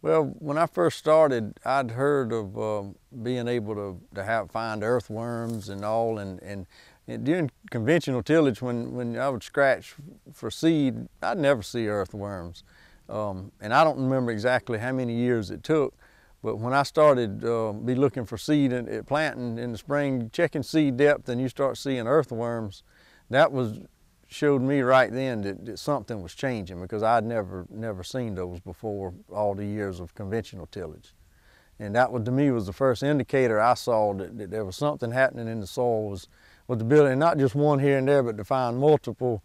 Well, when I first started, I'd heard of being able to find earthworms and all, and during conventional tillage, when I would scratch for seed, I'd never see earthworms. And I don't remember exactly how many years it took, but when I started be looking for seed and planting in the spring, checking seed depth, and you start seeing earthworms, that showed me right then that something was changing, because I'd never seen those before all the years of conventional tillage. And that to me was the first indicator I saw that there was something happening in the soil was the ability, and not just one here and there, but to find multiple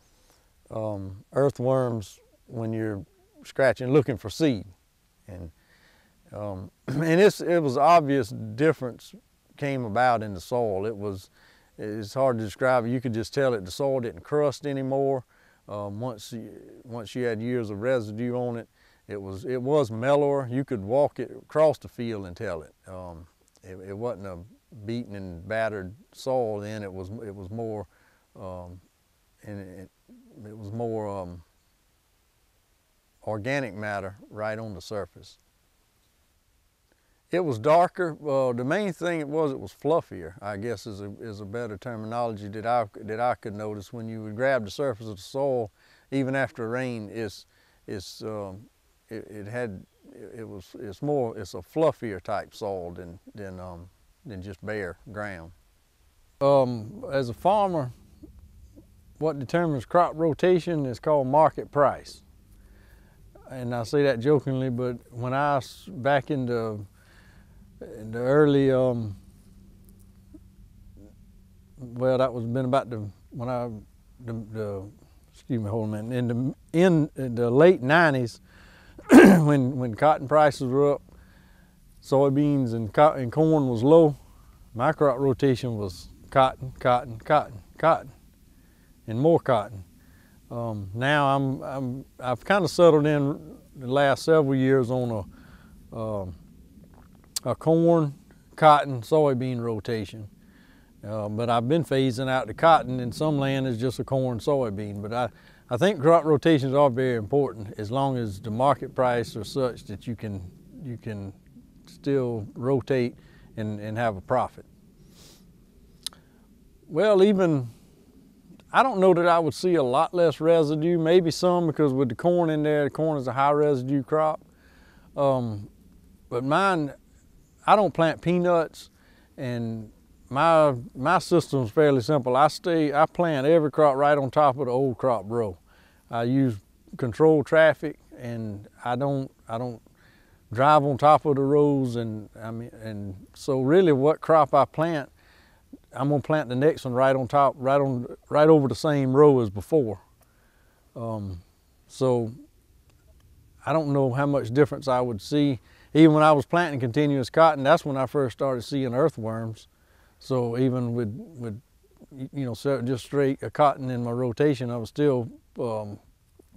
earthworms when you're scratching looking for seed. And it was obvious difference came about in the soil. It's hard to describe it. You could just tell it. The soil didn't crust anymore. Once you had years of residue on it, it was mellower. You could walk it across the field and tell it. It wasn't a beaten and battered soil then. It was more organic matter right on the surface. It was darker. The main thing it was fluffier, I guess is a better terminology that I could notice. When you would grab the surface of the soil, even after rain, it's a fluffier type soil than just bare ground. As a farmer, what determines crop rotation is called market price. And I say that jokingly, but when back in the early, well, that was been about excuse me, hold a minute. In the late 90s, when cotton prices were up, soybeans and corn was low, my crop rotation was cotton, cotton, cotton, cotton, and more cotton. Now I've kind of settled in the last several years on a corn, cotton, soybean rotation. But I've been phasing out the cotton. In some land it's just a corn, soybean. But I think crop rotations are very important, as long as the market price are such that you can still rotate and have a profit. Well, I don't know that I would see a lot less residue, maybe some, because with the corn in there, the corn is a high residue crop. But mine, I don't plant peanuts, and my system's fairly simple. I plant every crop right on top of the old crop row. I use controlled traffic, and I don't drive on top of the rows, and so really what crop I plant, I'm gonna plant the next one right on top, right over the same row as before. So I don't know how much difference I would see. Even when I was planting continuous cotton, that's when I first started seeing earthworms. So even with just straight cotton in my rotation, I was still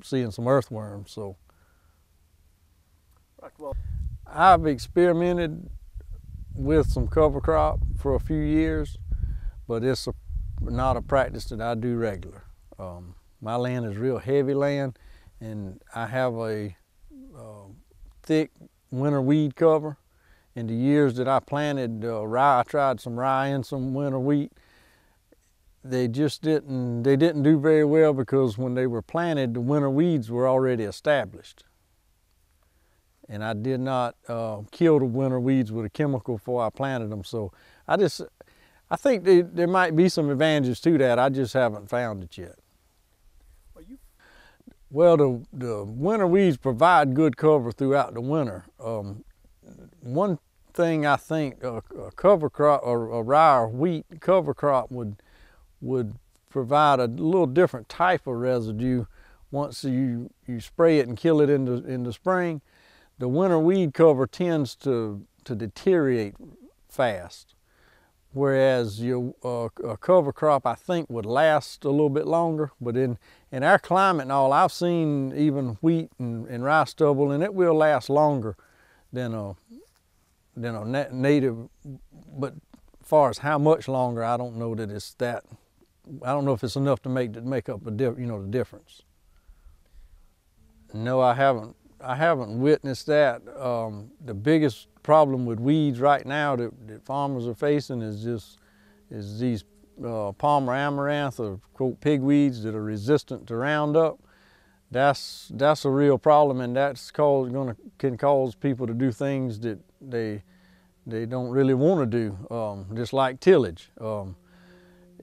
seeing some earthworms. So I've experimented with some cover crop for a few years, but it's not a practice that I do regular. My land is real heavy land, and I have a thick winter weed cover. In the years that I planted rye, I tried some rye and some winter wheat. They didn't do very well, because when they were planted, the winter weeds were already established. And I did not kill the winter weeds with a chemical before I planted them. So I think there might be some advantages to that. I just haven't found it yet. Well, the winter weeds provide good cover throughout the winter. One thing I think a cover crop, or a rye or wheat cover crop, would provide a little different type of residue once you spray it and kill it in the spring. The winter weed cover tends to deteriorate fast, whereas a cover crop, I think, would last a little bit longer. But in our climate and all, I've seen even wheat and rye stubble, and it will last longer than a native. But as far as how much longer, I don't know that it's that. I don't know if it's enough to make up the difference. No, I haven't witnessed that. The biggest problem with weeds right now that farmers are facing is these Palmer amaranth, or quote pigweeds, that are resistant to Roundup. That's a real problem, and can cause people to do things that they don't really want to do, just like tillage.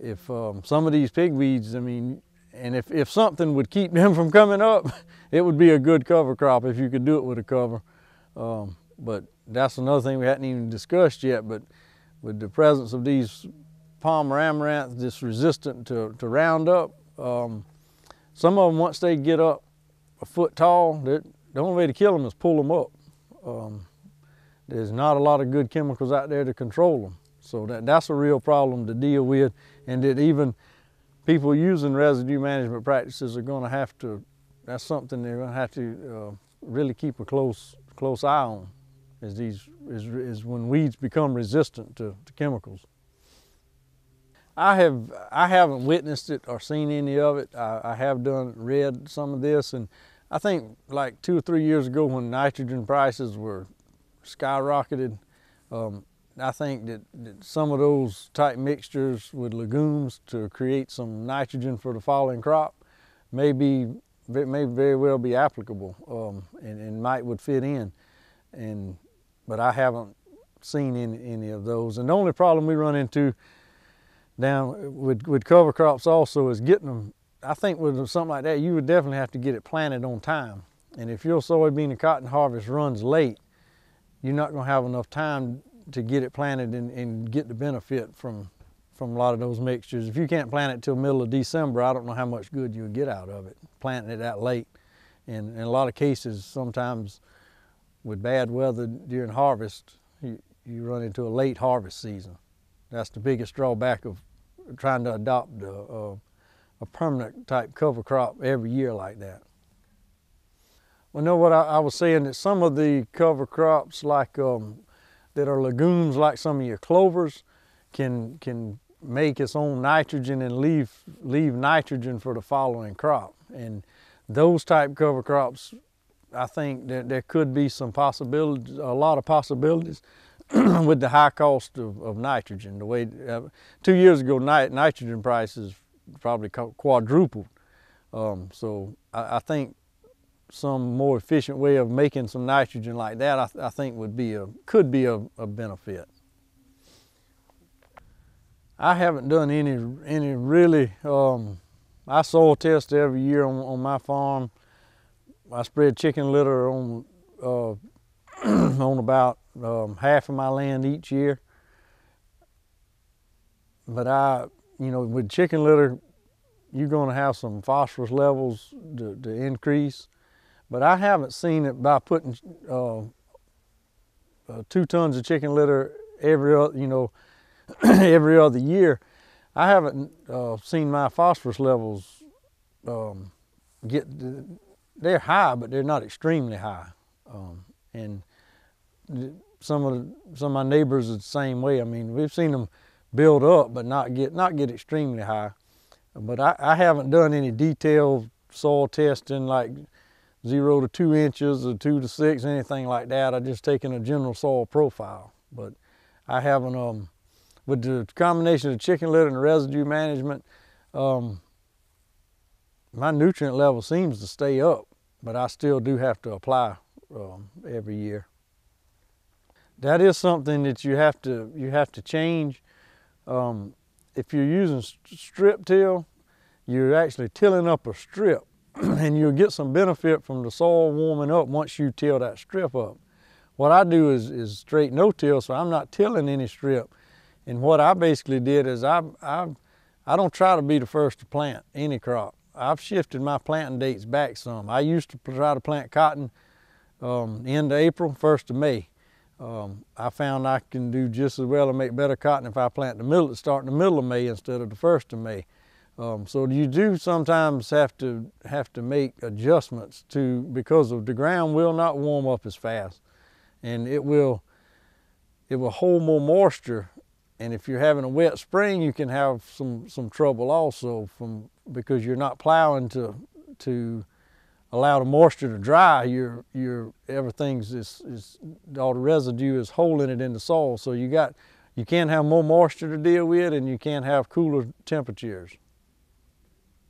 If some of these pigweeds, I mean, and if something would keep them from coming up, it would be a good cover crop if you could do it with a cover. But that's another thing we hadn't even discussed yet. But with the presence of these Palmer amaranth that's resistant to Roundup, some of them, once they get up a foot tall, the only way to kill them is pull them up. There's not a lot of good chemicals out there to control them. So that's a real problem to deal with, and that even people using residue management practices are going to have to, that's something they're going to have to really keep a close eye on, is when weeds become resistant to chemicals. I haven't witnessed it or seen any of it. I have read some of this, and I think like 2 or 3 years ago when nitrogen prices were skyrocketed, I think that some of those type mixtures with legumes to create some nitrogen for the following crop may very well be applicable, and would fit in. But I haven't seen any of those. And the only problem we run into down with cover crops also is getting them. I think with something like that, you would definitely have to get it planted on time. And if your soybean and cotton harvest runs late, you're not going to have enough time to get it planted and get the benefit from a lot of those mixtures. If you can't plant it till middle of December, I don't know how much good you'll get out of it, planting it that late. And in a lot of cases, sometimes with bad weather during harvest, you run into a late harvest season. That's the biggest drawback of trying to adopt a permanent type cover crop every year like that. Well, know what I was saying, that some of the cover crops like that are legumes, like some of your clovers, can make its own nitrogen and leave nitrogen for the following crop. And those type cover crops, I think that there could be some possibilities, a lot of possibilities with the high cost of nitrogen. The way 2 years ago, nitrogen prices probably quadrupled. So I think some more efficient way of making some nitrogen like that, I think could be a benefit. I haven't done any really. I soil test every year on my farm. I spread chicken litter on on about half of my land each year. But with chicken litter, you're going to have some phosphorus levels to increase. But I haven't seen it by putting 2 tons of chicken litter every other year. I haven't seen my phosphorus levels they're high, but they're not extremely high. And some of my neighbors are the same way. I mean, we've seen them build up, but not get extremely high. But I haven't done any detailed soil testing like 0 to 2 inches or 2 to 6, anything like that. I've just taken a general soil profile. But I haven't, with the combination of chicken litter and residue management, my nutrient level seems to stay up, but I still do have to apply every year. That is something that you have to change. If you're using strip till, you're actually tilling up a strip, and you'll get some benefit from the soil warming up once you till that strip up. What I do is straight no-till, so I'm not tilling any strip. And what I basically did is I don't try to be the first to plant any crop. I've shifted my planting dates back some. I used to try to plant cotton end of April, 1st of May. I found I can do just as well and make better cotton if I start in the middle of May instead of the 1st of May. So you do sometimes have to make adjustments because the ground will not warm up as fast, and it will hold more moisture. And if you're having a wet spring, you can have some trouble also because you're not plowing to allow the moisture to dry, everything's all the residue is holding it in the soil. So you can't have more moisture to deal with, and you can't have cooler temperatures.